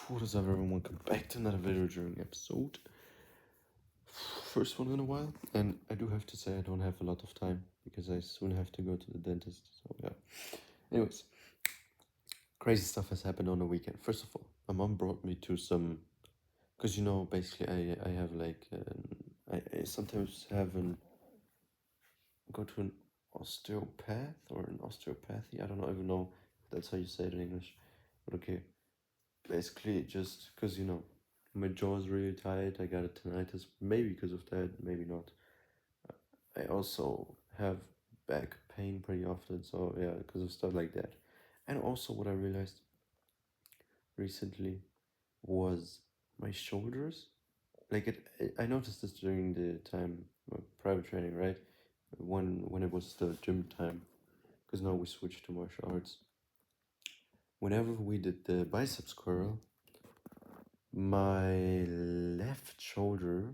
What is up, everyone? Welcome back to another video during episode. First one in a while, and I do have to say I don't have a lot of time because I soon have to go to the dentist. So yeah. Anyways, crazy stuff has happened on the weekend. First of all, my mom brought me to some, because basically I have like I sometimes have go to an osteopath or an osteopathy. I don't even know if that's how you say it in English, but okay. Basically, just because my jaw is really tight, I got a tinnitus, maybe because of that, maybe not. I also have back pain pretty often, so yeah, because of stuff like that. And also, what I realized recently was my shoulders. Like I noticed this during the time of private training, right? When it was the gym time, because now we switched to martial arts. Whenever we did the biceps curl, my left shoulder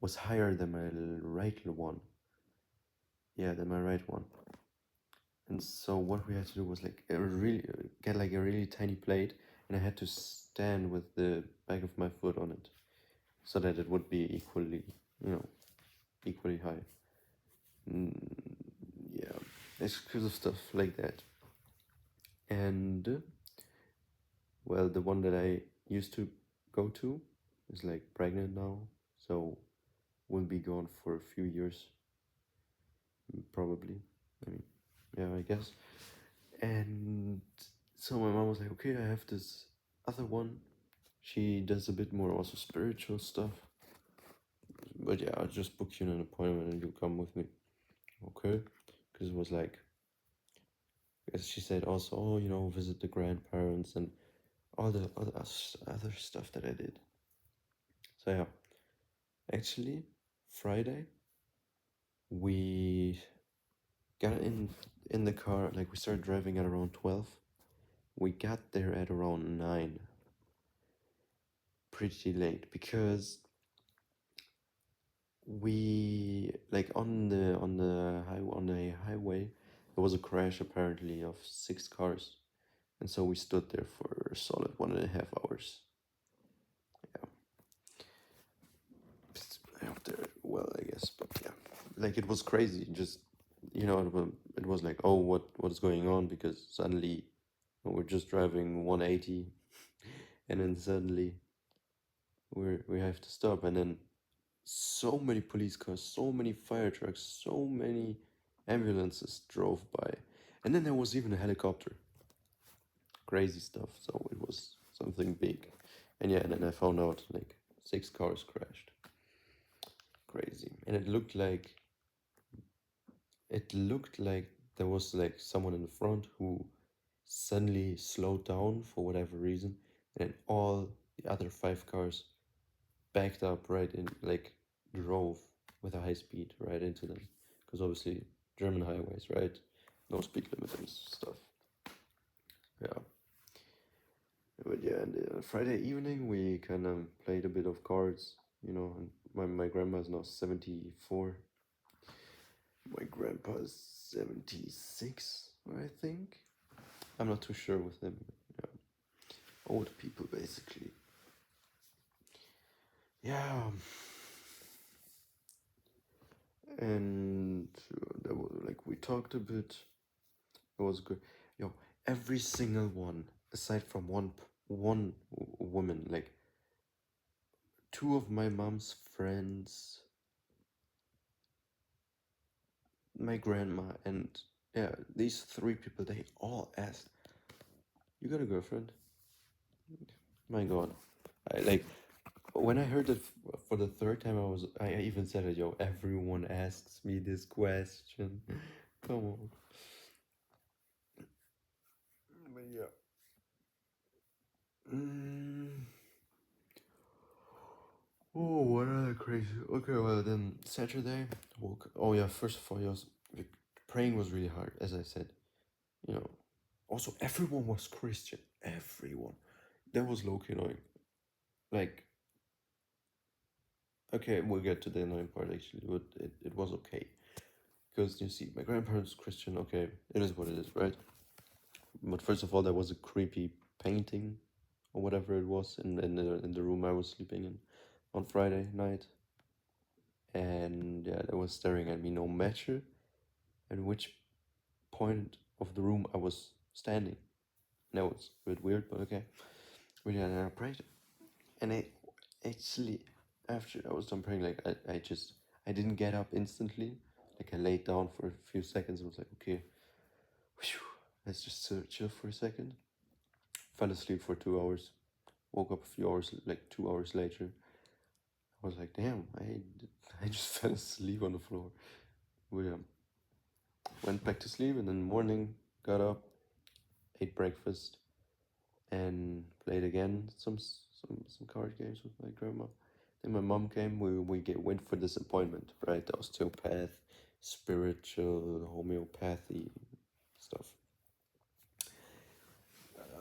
was higher than my right one. Yeah, than my right one. And so what we had to do was like get like a really tiny plate, and I had to stand with the back of my foot on it, so that it would be equally high. Yeah, it's because of stuff like that. And well, the one that I used to go to is like pregnant now, so will be gone for a few years, probably. I mean, yeah, I guess. And so my mom was like, okay, I have this other one. She does a bit more also spiritual stuff. But yeah, I'll just book you an appointment and you'll come with me. Okay? Because it was like, as she said also, visit the grandparents and all the other stuff that I did. So yeah, actually, Friday, we got in the car, like we started driving at around 12. We got there at around 9. Pretty late because we like on the highway there was a crash apparently of 6 cars, and so we stood there for a solid 1.5 hours. Yeah, after, well, I guess, but yeah, like it was crazy. Just it was like, oh, what is going on, because suddenly we're just driving 180 and then suddenly we have to stop, and then so many police cars, so many fire trucks, so many ambulances drove by. And then there was even a helicopter. Crazy stuff. So it was something big. And yeah, and then I found out like 6 cars crashed. Crazy. And it looked like there was like someone in the front who suddenly slowed down for whatever reason, and all the other 5 cars backed up right in, like drove with a high speed right into them, because obviously German highways, right? No speed limit and stuff. Yeah. But yeah, and Friday evening we kind of played a bit of cards, and my grandma's now 74. My grandpa's 76, I think. I'm not too sure with them. Yeah. Old people, basically. Yeah. And that was like, we talked a bit. It was good. Every single one, aside from one woman, like 2 of my mom's friends, my grandma, and yeah, these 3 people, they all asked, "You got a girlfriend?" My God, I like when I heard it for the third time. I even said it, yo. Everyone asks me this question. Come on. But yeah. Oh, what other crazy. Okay, well then Saturday woke. Oh yeah, first of all, praying was really hard, as I said. You know, also everyone was Christian. Everyone. That was low-key annoying. Like, okay, we'll get to the annoying part actually, but it was okay. Because you see, my grandparents Christian. Okay, it is what it is, right? But first of all, there was a creepy painting or whatever it was in the room I was sleeping in on Friday night. And yeah, they was staring at me no matter at which point of the room I was standing. And that was a bit weird, but okay. Really, and I prayed. And I actually, after I was done praying, like I didn't get up instantly. Like I laid down for a few seconds. I was like, okay, whew, let's just chill for a second. Fell asleep for 2 hours. Woke up a few hours, like 2 hours later. I was like, damn, I just fell asleep on the floor. We went back to sleep, and then in the morning got up, ate breakfast, and played again some card games with my grandma. Then my mom came. Went for this appointment, right? The osteopath, spiritual, homeopathy stuff.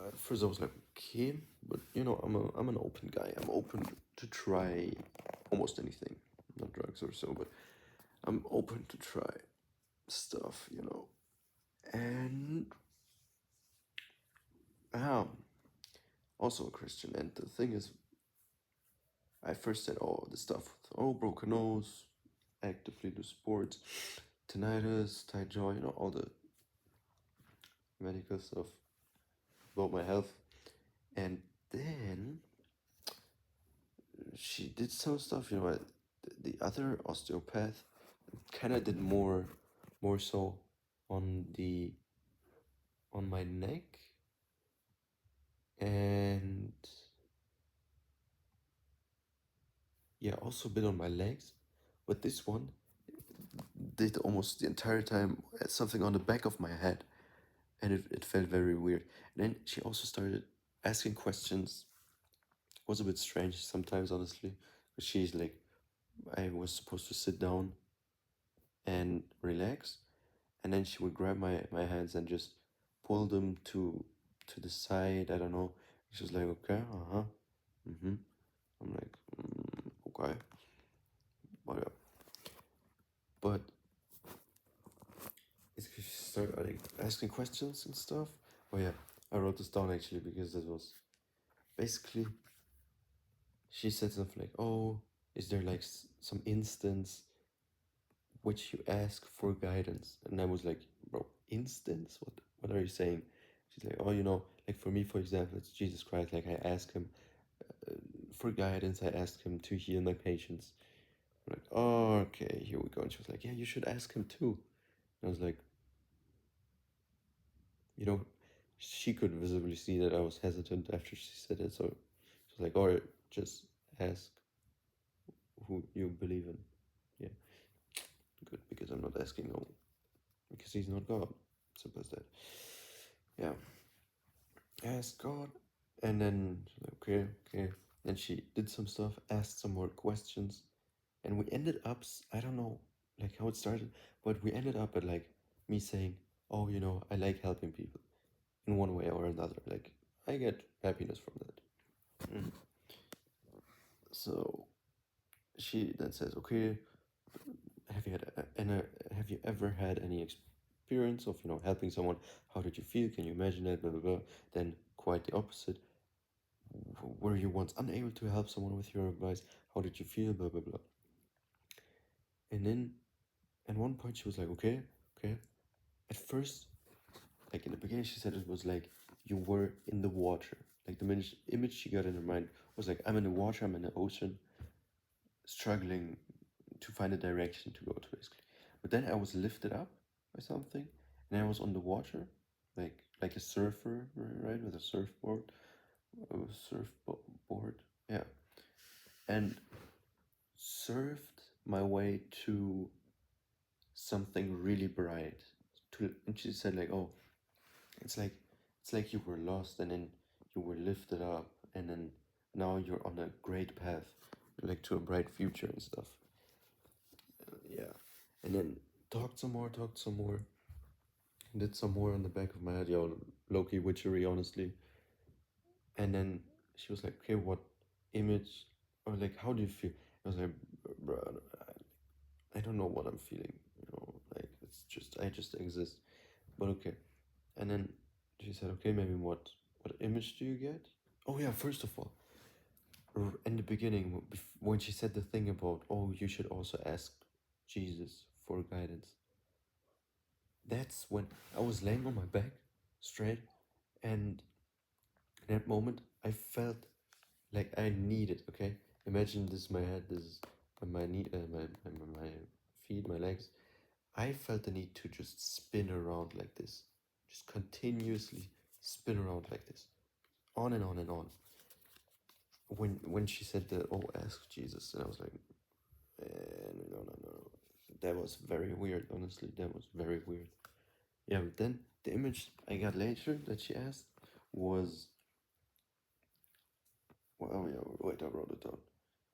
At first I was like, okay, but you know, I'm an open guy. I'm open to try almost anything, not drugs or so, but I'm open to try stuff, you know. And also a Christian. And the thing is, I first said, oh, the stuff with, oh, broken nose, actively do sports, tinnitus, tight jaw, you know, all the medical stuff about my health. And then she did some stuff, you know, the other osteopath kind of did more so on my neck and yeah, also a bit on my legs, but this one did almost the entire time something on the back of my head, and it felt very weird. And then she also started asking questions. It was a bit strange sometimes, honestly, because she's like, I was supposed to sit down and relax, and then she would grab my hands and just pull them to the side. I don't know. She was like, okay, mm-hmm. I'm like, okay, but but it's because she started like asking questions and stuff. Oh yeah, I wrote this down actually because that was basically she said something like, oh, is there like some instance which you ask for guidance? And I was like, bro, instance? What are you saying? She's like, oh, you know, like for me, for example, it's Jesus Christ. Like I ask him for guidance. I ask him to heal my patients. I'm like, oh, okay, here we go. And she was like, yeah, you should ask him too. And I was like, you know, she could visibly see that I was hesitant after she said it. So she was like, or just ask who you believe in. Yeah, good, because I'm not asking no, because he's not God. Simple as that. Yeah, ask God. And then, okay, okay. Then she did some stuff, asked some more questions, and we ended up, I don't know like how it started, but we ended up at like me saying, oh, you know, I like helping people in one way or another. Like I get happiness from that. So she then says, okay, have you ever had any experience of, you know, helping someone? How did you feel? Can you imagine that? Blah blah blah. Then quite the opposite. Were you once unable to help someone with your advice? How did you feel? Blah blah blah. And then at one point she was like, okay, okay. At first, like in the beginning, she said it was like you were in the water. Like the image she got in her mind was like, I'm in the water, I'm in the ocean, struggling to find a direction to go to, basically. But then I was lifted up by something, and I was on the water, like a surfer, right, with a surfboard, surfboard, yeah, and surfed my way to something really bright. And she said like, oh, it's like it's like you were lost, and then you were lifted up, and then now you're on a great path, like to a bright future and stuff. Yeah, and then talked some more, did some more on the back of my head, yo, low-key witchery, honestly. And then she was like, okay, what image, or like, how do you feel? I was like, bro, I don't know what I'm feeling, you know, like it's just, I just exist. But okay. And then she said, okay, maybe what image do you get? Oh yeah, first of all, in the beginning, when she said the thing about, oh, you should also ask Jesus for guidance, that's when I was laying on my back straight, and in that moment, I felt like I needed, okay? Imagine this is my head, this is my knee, my feet, my legs. I felt the need to just spin around like this, just continuously spin around like this, on and on and on. When she said the, oh, ask Jesus, and I was like, no. That was very weird, honestly. That was very weird. Yeah, but then the image I got later that she asked was, well, yeah, wait, I wrote it down.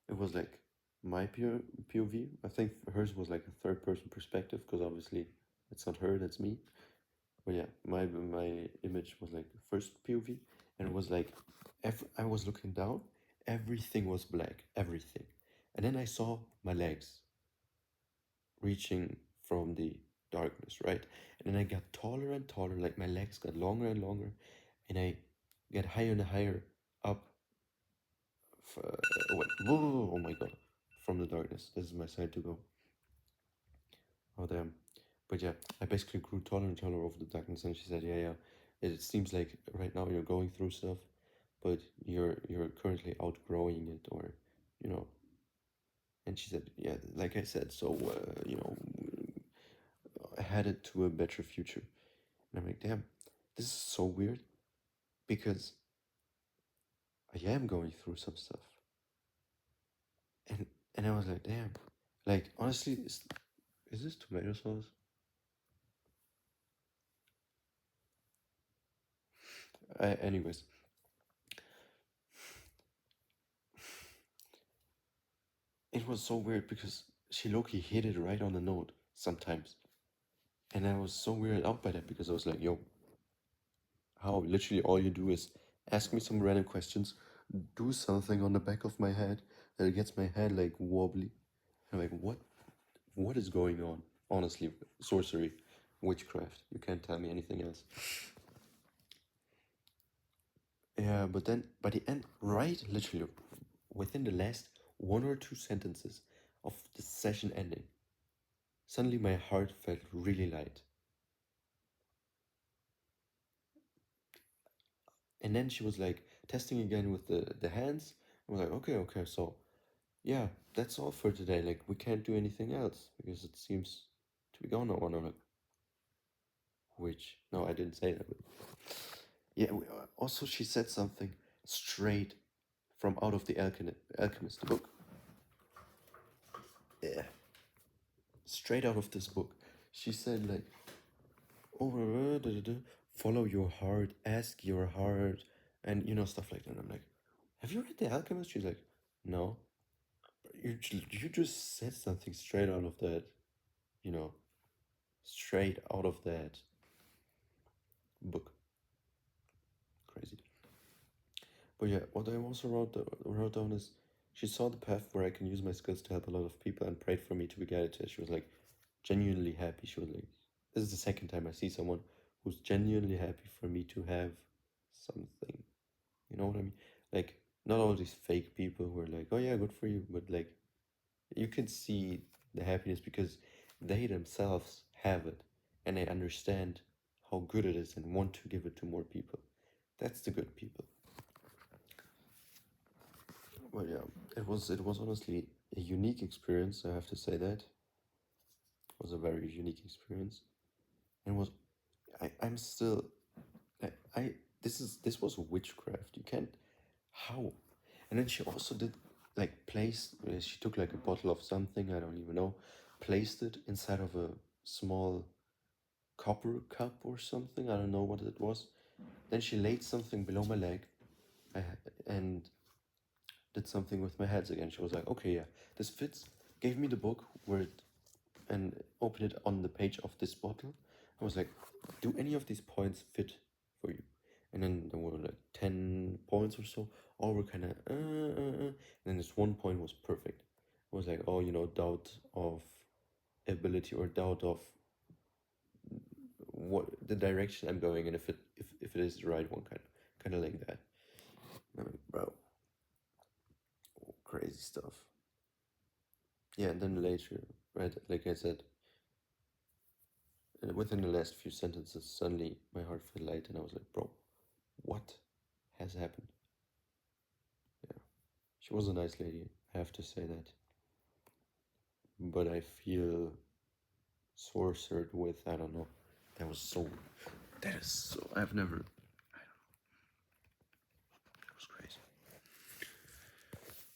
It was like my POV. I think hers was like a third person perspective because obviously it's not her, that's me. But yeah, my image was like first POV, and it was like, I was looking down, everything was black, everything, and then I saw my legs reaching from the darkness, right? And then I got taller and taller, like my legs got longer and longer, and I get higher and higher up. Wait, whoa, oh my god, from the darkness. This is my side to go. Oh damn. But yeah, I basically grew taller and taller over the darkness, and she said, yeah, it seems like right now you're going through stuff, but you're currently outgrowing it, or you know. And she said, yeah, like I said, so headed to a better future. And I'm like, damn, this is so weird because I am going through some stuff. And I was like, damn. Like, honestly, is this tomato sauce? Anyways, it was so weird because she low-key hit it right on the note sometimes. And I was so weirded out by that because I was like, yo, how literally all you do is ask me some random questions, do something on the back of my head that gets my head like wobbly. I'm like, what is going on? Honestly, sorcery, witchcraft. You can't tell me anything else. Yeah, but then by the end, right, literally within the last one or two sentences of the session ending, suddenly my heart felt really light. And then she was like testing again with the hands. I was like, okay, so yeah, that's all for today. Like, we can't do anything else because it seems to be gone now. And I'm like, which, no, I didn't say that. But yeah, also, she said something straight from out of the Alchemist, the book. Yeah, straight out of this book. She said, like, oh, follow your heart, ask your heart, and stuff like that. And I'm like, have you read The Alchemist? She's like, no. You just said something straight out of that, you know, straight out of that book. Crazy. But yeah, what I also wrote down is she saw the path where I can use my skills to help a lot of people and prayed for me to be guided to it. She was like genuinely happy. She was like, this is the second time I see someone who's genuinely happy for me to have something. You know what I mean? Like, not all these fake people who are like, oh yeah, good for you, but like, you can see the happiness because they themselves have it and they understand how good it is and want to give it to more people. That's the good people. Well, yeah, it was honestly a unique experience. I have to say that it was a very unique experience, and was I'm still I this was witchcraft. You can't how, and then she also did like she took like a bottle of something I don't even know, placed it inside of a small copper cup or something. I don't know what it was. Then she laid something below my leg, and did something with my heads again. She was like, okay, yeah, this fits. Gave me the book and opened it on the page of this bottle. I was like, do any of these points fit for you? And then there were like 10 points or so. All were kind of, And then this one point was perfect. It was like, oh, doubt of ability or doubt of what the direction I'm going and if it is the right one, kind of like that. I mean, bro, crazy stuff. Yeah, and then later, right, like I said, within the last few sentences, suddenly my heart felt light, and I was like, bro, what has happened? Yeah, she was a nice lady, I have to say that. But I feel sorcered with, I don't know. That was so, that is so, I've never, I don't know, that was crazy.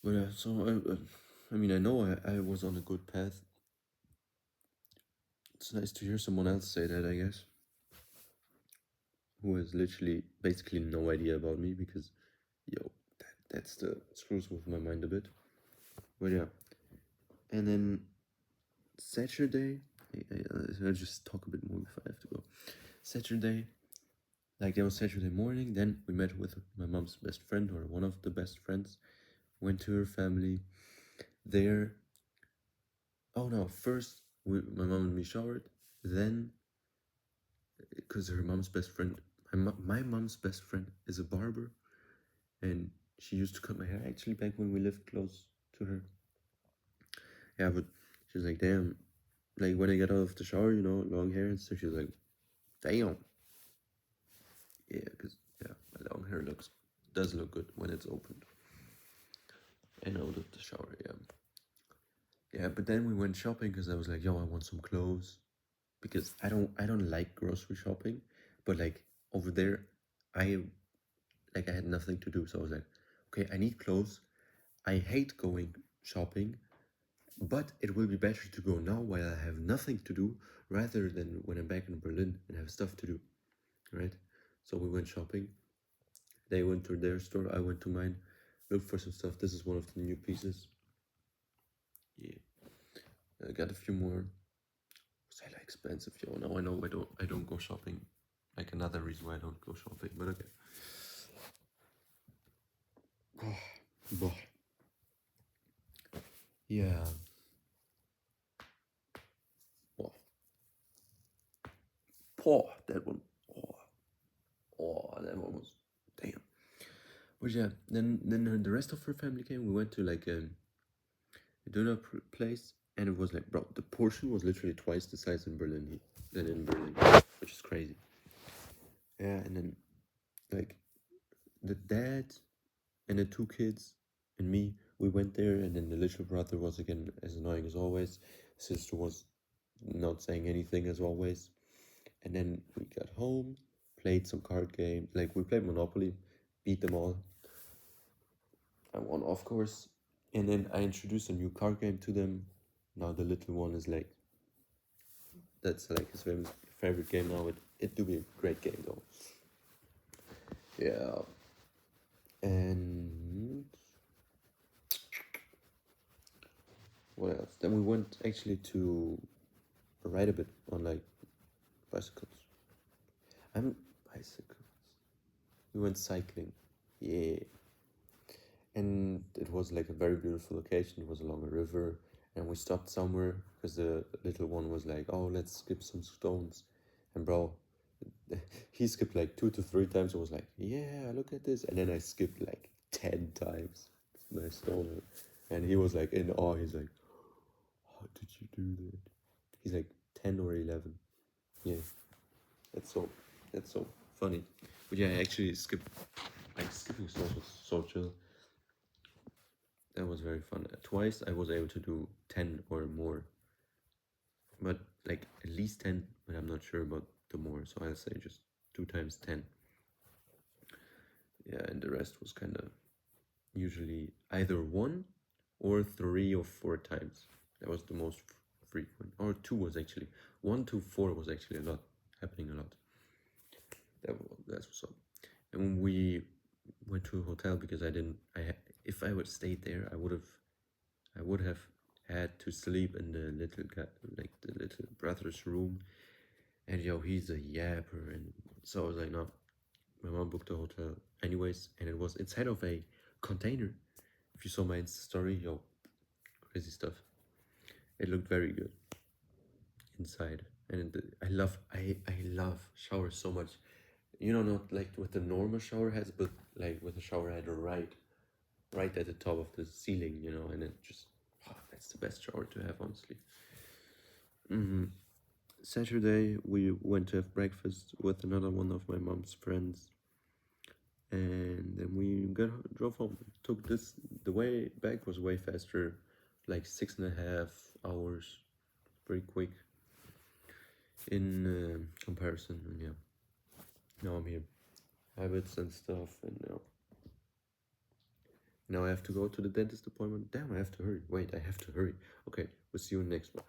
But I mean, I know I was on a good path. It's nice to hear someone else say that, I guess, who has literally basically no idea about me because, yo, that's the screws with my mind a bit. But yeah, and then Saturday, I'll just talk a bit more if I have to go. Saturday, like that was Saturday morning. Then we met with my mom's best friend, or one of the best friends. Went to her family. There, oh no, first my mom and me showered. Then, because her mom's best friend, my mom's best friend is a barber, and she used to cut my hair actually back when we lived close to her. Yeah, but she's like, damn, like when I get out of the shower, you know, long hair and stuff. She's like, damn, yeah, because yeah, my long hair does look good when it's opened and out of the shower. Yeah, yeah. But then we went shopping because I was like, yo, I want some clothes because I don't like grocery shopping, but like over there, I I had nothing to do, so I was like, okay, I need clothes. I hate going shopping, but it will be better to go now while I have nothing to do rather than when I'm back in Berlin and have stuff to do, right? So we went shopping. They went to their store, I went to mine, looked for some stuff. This is one of the new pieces. Yeah, I got a few more. It's hella expensive, yo. Now I know I don't go shopping. Like another reason why I don't go shopping, but okay. But yeah, oh, that one. Oh, that one was damn. But yeah, then the rest of her family came. We went to like a dinner place, and it was like, bro, the portion was literally twice the size in Berlin than in Berlin, which is crazy. Yeah, and then like the dad and the two kids and me, we went there, and then the little brother was again as annoying as always. Sister was not saying anything as always. And then we got home, played some card game. Like we played Monopoly, beat them all. I won, of course. And then I introduced a new card game to them. Now the little one is like, that's like his favorite game now. It do be a great game though. Yeah. And what else? Then we went actually to ride a bit on like bicycles. I'm bicycles. We went cycling. Yeah. And it was like a very beautiful location. It was along a river, and we stopped somewhere because the little one was like, "Oh, let's skip some stones," and bro, he skipped like 2 to 3 times. I was like, "Yeah, look at this," and then I skipped like 10 times my stone, and he was like in awe. He's like, "How did you do that?" He's like 10 or 11. Yeah, that's so that's so funny. But yeah, I actually skipped. Like skipping stones was so chill. That was very fun. Twice I was able to do 10 or more, but like at least 10, but I'm not sure about the more, so I'll say just 2 times 10. Yeah, and the rest was kind of usually either 1 or 3 or 4 times. That was the most frequent, or 2 was actually 1 to 4 was actually a lot, happening a lot. That's what's up. And when we went to a hotel because if I would stayed there, I would have had to sleep in the little like the little brother's room, and yo, he's a yapper, and so I was like, no. My mom booked a hotel anyways, and it was inside of a container. If you saw my Insta story, yo, crazy stuff. It looked very good inside, and I love showers so much. You know, not like with the normal shower heads, but like with a shower head right at the top of the ceiling, you know, and it just, that's the best shower to have, honestly. Saturday, we went to have breakfast with another one of my mom's friends, and then we drove home. Took this, the way back was way faster, like 6.5 hours, pretty quick in comparison. And yeah, now I'm here, habits and stuff, and now I have to go to the dentist appointment. Damn, I have to hurry. Wait, I have to hurry. Okay, we'll see you next one.